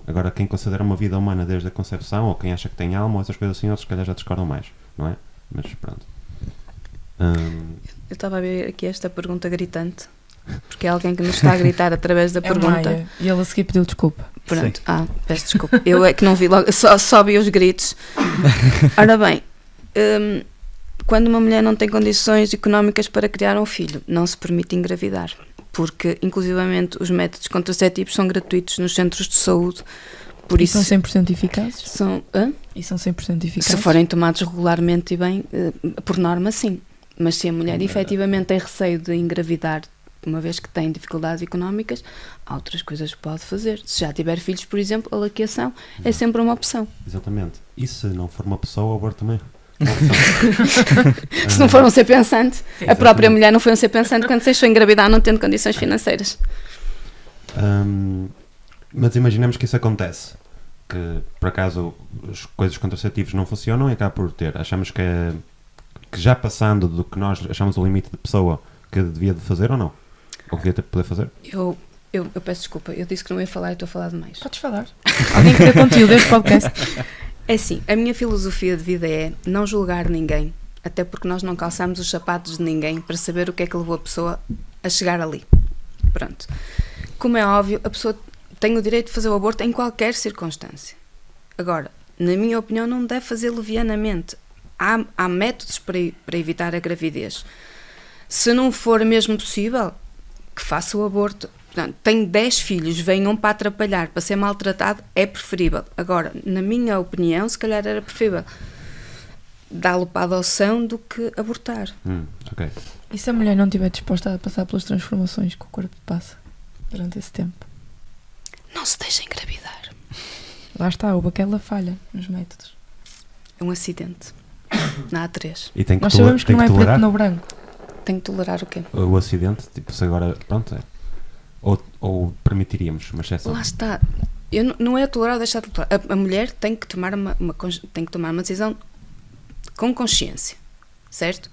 Agora, quem considera uma vida humana desde a concepção, ou quem acha que tem alma, ou essas coisas assim, outros se calhar já discordam mais, não é? Mas pronto. Eu estava a ver aqui esta pergunta gritante, porque é alguém que nos está a gritar através da pergunta. Maia, e ele a seguir pediu desculpa. Pronto, peço desculpa. Eu é que não vi logo, só vi os gritos. Ora bem, quando uma mulher não tem condições económicas para criar um filho, não se permite engravidar, porque inclusivamente os métodos contraceptivos são gratuitos nos centros de saúde. Por isso, são 100% eficazes? E são 100% eficazes? Se forem tomados regularmente e bem, por norma sim. Mas se a mulher efetivamente tem receio de engravidar, uma vez que tem dificuldades económicas, há outras coisas que pode fazer. Se já tiver filhos, por exemplo, a laqueação é sempre uma opção. Exatamente. E se não for uma pessoa, o aborto também? Se não for um ser pensante, Sim, a própria mulher não foi um ser pensante quando se deixou engravidar não tendo condições financeiras. Mas imaginemos que isso acontece, que por acaso as coisas contraceptivas não funcionam e acaba por ter. Achamos que já passando do que nós achamos o limite de pessoa que devia de fazer ou não? Ou que devia poder fazer? Eu peço desculpa, eu disse que não ia falar e estou a falar demais. Podes falar. Alguém que dê conteúdo deste podcast. É assim, a minha filosofia de vida é não julgar ninguém, até porque nós não calçamos os sapatos de ninguém para saber o que é que levou a pessoa a chegar ali. Pronto. Como é óbvio, a pessoa tem o direito de fazer o aborto em qualquer circunstância. Agora, na minha opinião, não deve fazer levianamente. Há métodos para evitar a gravidez. Se não for mesmo possível, que faça o aborto. Portanto, tenho 10 filhos, venham para atrapalhar, para ser maltratado, é preferível. Agora, na minha opinião, se calhar era preferível dá-lo para a adoção do que abortar. Ok. E se a mulher não estiver disposta a passar pelas transformações que o corpo passa durante esse tempo? Não se deixa engravidar. Lá está, houve aquela falha nos métodos. É um acidente. Na A3. E tem que Nós sabemos que tem não é tolerar preto no branco. Tenho que tolerar o quê? o acidente, tipo, se agora, pronto, é. Ou permitiríamos uma exceção? Lá está. Não é tolerar ou deixar de tolerar. A mulher tem que tomar uma decisão com consciência, certo?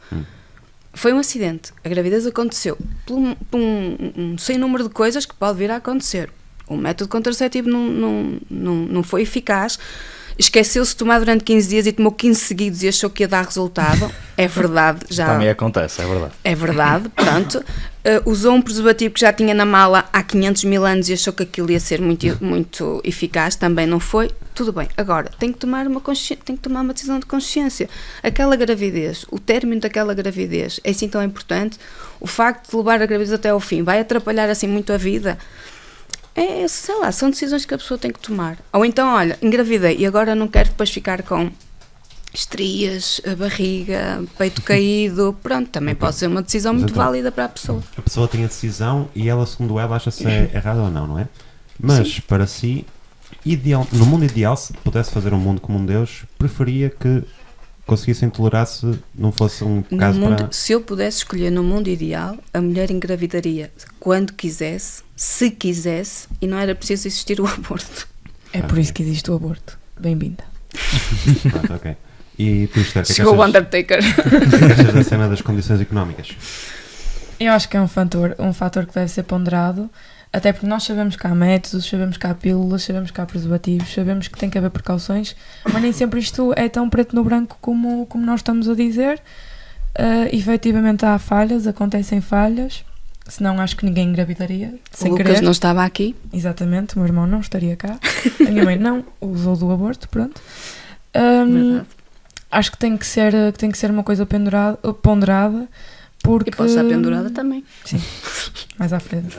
Foi um acidente, a gravidez aconteceu por um sem número de coisas que pode vir a acontecer. O método contraceptivo não foi eficaz, esqueceu-se de tomar durante 15 dias e tomou 15 seguidos e achou que ia dar resultado. É verdade, já. Também acontece, é verdade. É verdade, pronto. Usou um preservativo que já tinha na mala há 500 mil anos e achou que aquilo ia ser muito eficaz, também não foi. Tudo bem, agora tem que tomar uma decisão de consciência. Aquela gravidez, o término daquela gravidez é assim tão importante. O facto de levar a gravidez até ao fim vai atrapalhar assim muito a vida. Sei lá, são decisões que a pessoa tem que tomar. Ou então, olha, engravidei e agora não quero depois ficar com estrias, a barriga, peito caído, pronto, também pode ser uma decisão Mas muito então, válida para a pessoa. A pessoa tem a decisão e ela, segundo ela, acha se é errado ou não é? Mas, para si, no mundo ideal, se pudesse fazer um mundo como um Deus, preferia que conseguissem tolerar se não fosse um caso para... Se eu pudesse escolher no mundo ideal, a mulher engravidaria quando quisesse, se quisesse, e não era preciso existir o aborto. É por isso que existe o aborto. Bem-vinda. Pronto, ok. E tu, Esther, o que é que Chegou o achas? Undertaker. O que é que achas da cena das condições económicas? Eu acho que é um fator que deve ser ponderado, até porque nós sabemos que há métodos, sabemos que há pílulas, sabemos que há preservativos, sabemos que tem que haver precauções, mas nem sempre isto é tão preto no branco como nós estamos a dizer. Efetivamente há falhas, acontecem falhas, senão acho que ninguém engravidaria sem O Lucas querer. não estava aqui. Exatamente, o meu irmão não estaria cá, a minha mãe não, usou do aborto, pronto. Verdade. Acho que tem que ser uma coisa ponderada, porque... E pode estar pendurada também. Sim, mais à frente.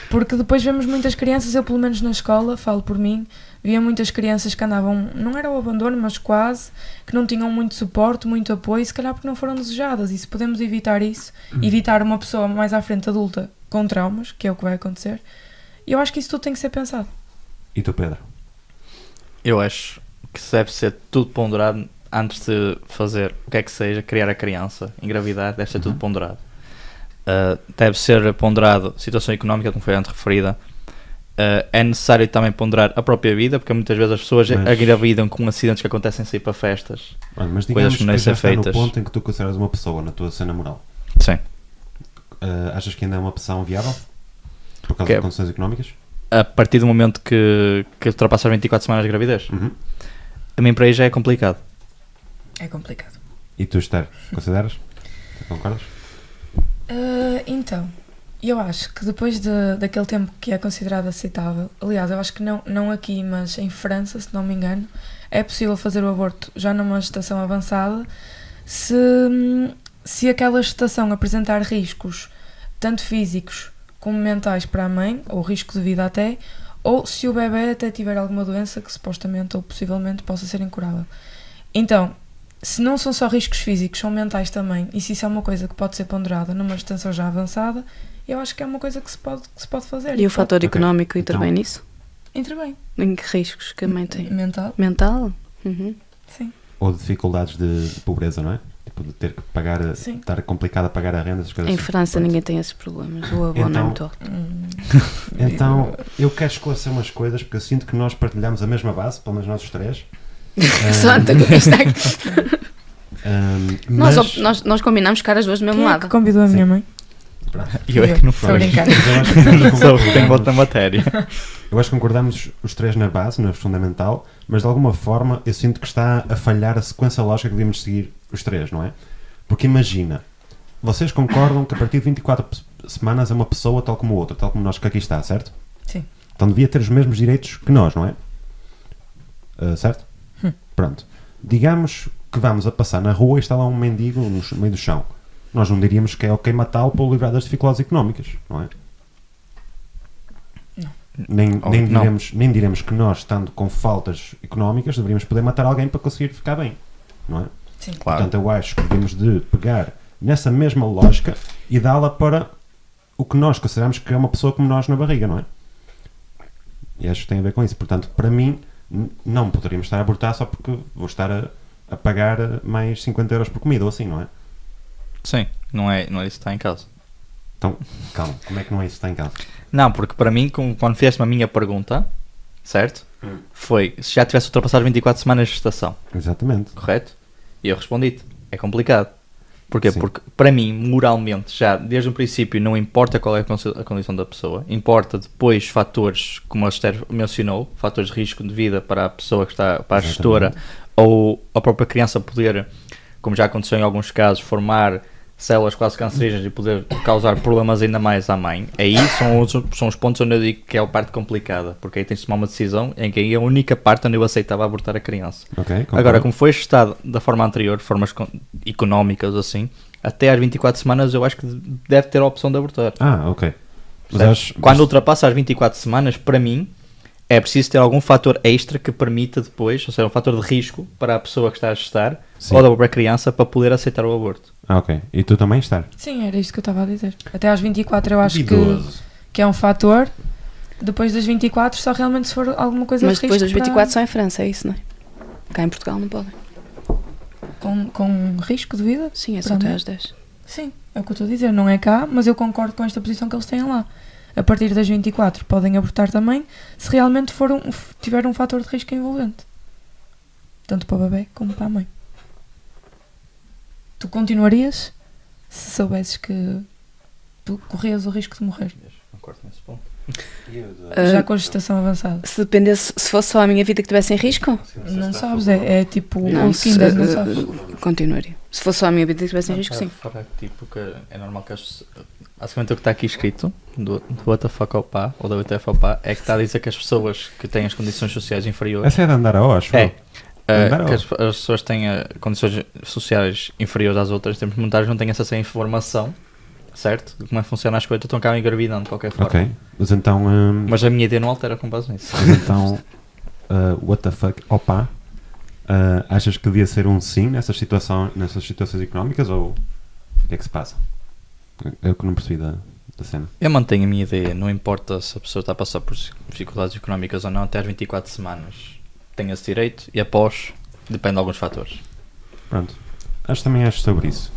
Porque depois vemos muitas crianças, eu pelo menos na escola, falo por mim, via muitas crianças que andavam, não era o abandono, mas quase, que não tinham muito suporte, muito apoio, se calhar porque não foram desejadas. E se podemos evitar isso, evitar uma pessoa mais à frente adulta com traumas, que é o que vai acontecer, eu acho que isso tudo tem que ser pensado. E tu, Pedro? Eu acho que deve ser tudo ponderado antes de fazer o que é que seja, criar a criança, engravidar, deve ser tudo ponderado. Deve ser ponderado a situação económica, como foi antes referida. É necessário também ponderar a própria vida, porque muitas vezes as pessoas engravidam com acidentes que acontecem sem ir para festas. Mas Coisas digamos que não que já ser está no feitas. ponto em que tu consideras uma pessoa na tua cena moral. Sim. Achas que ainda é uma opção viável? Por causa Que é- de condições económicas? A partir do momento que ultrapassa as 24 semanas de gravidez, também para aí já é complicado. É complicado. E tu, Esther, consideras? Concordas? Então, eu acho que depois daquele tempo que é considerado aceitável, aliás, eu acho que não aqui, mas em França, se não me engano, é possível fazer o aborto já numa gestação avançada se aquela gestação apresentar riscos, tanto físicos como mentais para a mãe, ou risco de vida até, ou se o bebê até tiver alguma doença que supostamente ou possivelmente possa ser incurável. Então, se não são só riscos físicos, são mentais também, e se isso é uma coisa que pode ser ponderada numa gestação já avançada, eu acho que é uma coisa que se pode fazer. E o fator Ok. económico intervém Então- nisso? Intervém. Em que riscos que a mãe tem? Mental? Mental? Uhum. Sim. Ou dificuldades de pobreza, não é? Tipo, de ter que pagar, Sim. estar complicado a pagar a renda, essas coisas Em assim. França Pronto. ninguém tem esses problemas. O avô não é Então- muito alto. Então, eu quero esclarecer umas coisas, porque eu sinto que nós partilhamos a mesma base, pelo menos nós os três. Santa, que está aqui. Mas, Nós combinamos ficar as duas do mesmo Quem é lado. que convidou a minha mãe? pronto. E eu é que não Estou a fui. brincar. Mas eu acho que nós Só que tenho concordamos- outra matéria. Eu acho que concordamos os três na base, no fundamental, mas de alguma forma eu sinto que está a falhar a sequência lógica que devíamos seguir os três, não é? Porque imagina, vocês concordam que a partir de 24 semanas é uma pessoa tal como outra, tal como nós que aqui está, certo? Sim. Então devia ter os mesmos direitos que nós, não é? Certo? Pronto. Digamos que vamos a passar na rua e está lá um mendigo no meio do chão. nós não diríamos que é ok matá-lo para o livrar das dificuldades económicas, não é? Não. Nem diremos que nós, estando com faltas económicas, deveríamos poder matar alguém para conseguir ficar bem, não é? Sim. Claro. Portanto, eu acho que devemos de pegar nessa mesma lógica e dá-la para o que nós consideramos que é uma pessoa como nós na barriga, não é? E acho que tem a ver com isso. Portanto, para mim, não poderíamos estar a abortar só porque vou estar a pagar mais 50 euros por comida ou assim, não é? Sim, não é isso que está em causa. Então, calma, como é que não é isso que está em casa? Não, porque para mim, quando fizeste-me a minha pergunta, certo? Foi se já tivesse ultrapassado 24 semanas de gestação, Exatamente. correto? E eu respondi-te, é complicado. Porquê? Sim. Porque para mim, moralmente, já desde o princípio não importa qual é a condição da pessoa, importa depois fatores, como a Esther mencionou, fatores de risco de vida para a pessoa que está, para a gestora, ou a própria criança poder, como já aconteceu em alguns casos, formar células quase cancerígenas e poder causar problemas ainda mais à mãe. Aí são os pontos onde eu digo que é a parte complicada, porque aí tens de tomar uma decisão em que aí é a única parte onde eu aceitava abortar a criança. Ok, concordo. Agora, como foi gestado da forma anterior, de formas económicas assim, até às 24 semanas eu acho que deve ter a opção de abortar. Ah, ok. Mas Percebes? Quando ultrapassa as 24 semanas, para mim, é preciso ter algum fator extra que permita depois, ou seja, um fator de risco para a pessoa que está a gestar, Sim. ou da própria criança, para poder aceitar o aborto. Ah, ok. E tu também estás? Sim, era isto que eu estava a dizer. Até às 24 eu acho Idoso. que é um fator. Depois das 24 só realmente se for alguma coisa Mas de depois risco dos 24 só em França, é isso, não é? Cá em Portugal não podem. com risco de vida? Sim, é só Para até mim? às 10. Sim, é o que eu estou a dizer. Não é cá, mas eu concordo com esta posição que eles têm lá. A partir das 24 podem abortar também se realmente tiver um fator de risco envolvente. Tanto para o bebê como para a mãe. Tu continuarias se soubesses que tu corrias o risco de morrer? Concordo nesse ponto. Já com a gestação avançada. Se dependesse, se fosse só a minha vida que tivesse em risco, Não sabes, é tipo não, o Kinder, não sabes. continuaria. Se fosse só a minha vida que tivesse em risco, sim. Fora, tipo, que é normal que as... Basicamente o que está aqui escrito do WTF ao pá, ou da WTF ao pá, é que está a dizer que as pessoas que têm as condições sociais inferiores... Essa é de andar a O, acho. É. Andar Que as pessoas têm condições sociais inferiores às outras, em termos monetários, não têm acesso à informação, certo? De como é que funciona as coisas, estão cá engravidando de qualquer forma. Ok. Mas então... Mas a minha ideia não altera com base nisso. Mas então... what the fuck? Opa. Achas que devia ser um sim nessas situações económicas ou o que é que se passa? É o que não percebi da cena. Eu mantenho a mina ideia, não importa se a pessoa está a passar por dificuldades económicas ou não, até às 24 semanas tem esse direito e após depende de alguns fatores. Pronto. Também acho sobre isso.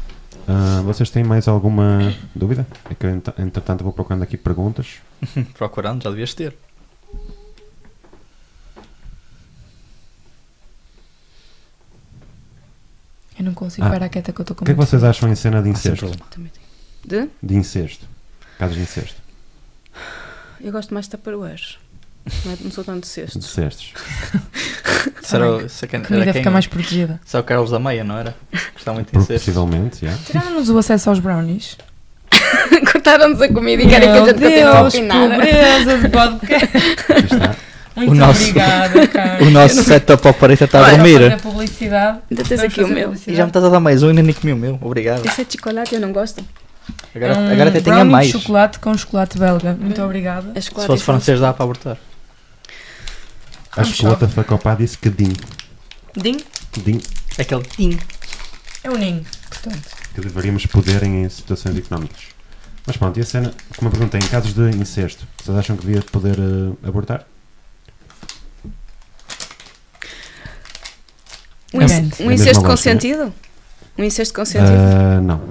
Vocês têm mais alguma dúvida? É que eu, entretanto, vou procurando aqui perguntas. Procurando, já devias ter. Eu não consigo parar quieta que eu estou com O que é que muito vocês fome. acham em cena de Sem incesto? problema. Também tenho. De incesto. Casos de incesto. Eu gosto mais de tupperwares. Não sou tanto de De cesto. cestos. A comida fica mais protegida. Isso é o Carlos da Meia, não era? Está muito incesto. Possivelmente, já. Tiraram-nos o acesso aos brownies. Cortaram-nos a comida e querem que a gente continue a opinar. pobreza de podcast. Aqui está. Muito O nosso- obrigada, cara. O nosso setup ao parede está a Olha, dormir. Fazer publicidade. Ainda tens Vamos aqui o fazer meu. publicidade. E já me estás a dar mais um e ainda nem comi o meu. Obrigado. Esse é de chocolate, eu não gosto. Agora, É um agora até tenho a brownie mais. de chocolate com chocolate belga. Muito obrigada. É Se chocolate fosse e francês dá para abortar. Acho que o chove. WTF Opa disse que DIN. Din? DIN. Aquele tim. É um ninho, portanto. Que deveríamos poder em situações económicas. Mas pronto, e a cena, como eu perguntei, em casos de incesto, vocês acham que devia poder abortar? Um É incesto a mesma lógica, consentido? Um incesto consentido? Não.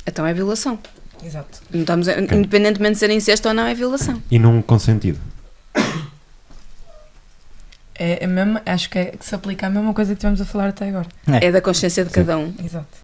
Então é violação. Exato. Não estamos independentemente de ser incesto ou não, é violação. E não consentido. É mesmo, acho que se aplica a mesma coisa que estivemos a falar até agora. É da consciência de cada um. Exato.